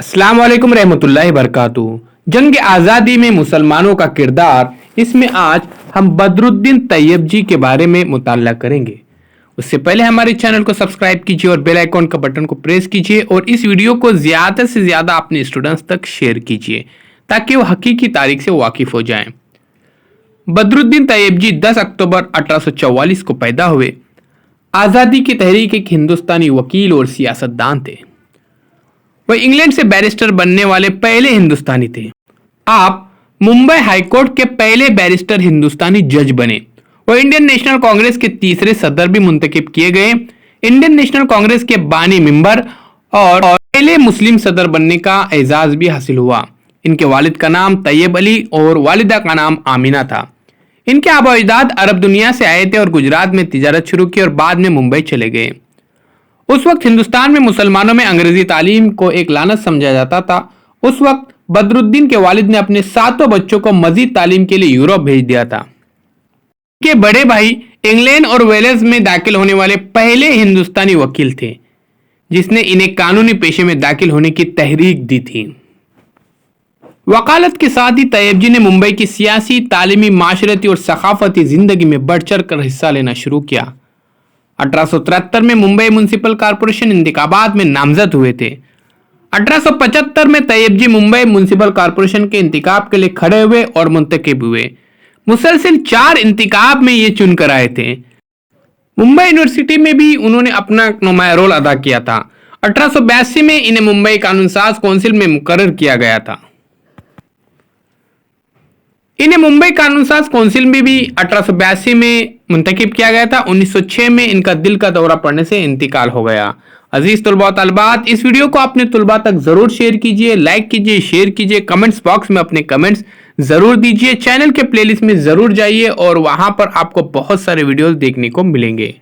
अस्सलाम वालेकुम रहमतुल्लाहि वबरकातुहू। जंग आज़ादी में मुसलमानों का किरदार, इसमें आज हम बदरुद्दीन तैयब जी के बारे में मुताला करेंगे। उससे पहले हमारे चैनल को सब्सक्राइब कीजिए और बेल आइकॉन का बटन को प्रेस कीजिए और इस वीडियो को ज़्यादा से ज़्यादा अपने स्टूडेंट्स तक शेयर कीजिए ताकि वो हकीकी तारीख से वाकिफ़ हो जाएं। बदरुद्दीन तैयब जी 10 अक्टूबर 1844 को पैदा हुए। आज़ादी की तहरीक एक हिंदुस्तानी वकील और सियासतदान थे। वह इंग्लैंड से बैरिस्टर बनने वाले पहले हिंदुस्तानी थे। आप मुंबई हाईकोर्ट के पहले बैरिस्टर हिंदुस्तानी जज बने। वह इंडियन नेशनल कांग्रेस के तीसरे सदर भी मुंतखब किए गए। इंडियन नेशनल कांग्रेस के बानी मेंबर और पहले मुस्लिम सदर बनने का एजाज भी हासिल हुआ। इनके वालिद का नाम तैयब अली और वालिदा का नाम आमिना था। इनके आबा अजदाद अरब दुनिया से आए थे और गुजरात में तिजारत शुरू की और बाद में मुंबई चले गए। उस वक्त हिंदुस्तान में मुसलमानों में अंग्रेजी तालीम को एक लानत समझा जाता था। उस वक्त बदरुद्दीन के वालिद ने अपने 7 बच्चों को मजीद तालीम के लिए यूरोप भेज दिया था। के बड़े भाई इंग्लैंड और वेल्स में दाखिल होने वाले पहले हिंदुस्तानी वकील थे जिसने इन्हें कानूनी पेशे में दाखिल होने की तहरीक दी थी। वकालत के साथ ही तैयब जी ने मुंबई की सियासी, तालीमी, माशरती और सकाफती जिंदगी में बढ़ चढ़ कर हिस्सा लेना शुरू किया। 1873 में मुंबई म्युनिसिपल कॉरपोरेशन इंतखाबात में नामजद हुए थे। 1875 में तैयब जी मुंबई म्युनिसिपल कॉरपोरेशन के इंतखाब के लिए खड़े हुए और मुंतखब हुए। मुसलसिल 4 इंतखाब में ये चुन कर आए थे। मुंबई यूनिवर्सिटी में भी उन्होंने अपना नुमाया रोल अदा किया था। 1882 में इन्हें मुंबई कानून साज काउंसिल में मुकर्रर किया गया था। इन्हें मुंबई कानून साज काउंसिल में भी 1882 में मुंतखब किया गया था। 1906 में इनका दिल का दौरा पड़ने से इंतकाल हो गया। अजीज तुलबा व तलबात, इस वीडियो को अपने तुलबा तक जरूर शेयर कीजिए, लाइक कीजिए, शेयर कीजिए, कमेंट्स बॉक्स में अपने कमेंट्स जरूर दीजिए। चैनल के प्लेलिस्ट में जरूर जाइए और वहां पर आपको बहुत सारे वीडियोस देखने को मिलेंगे।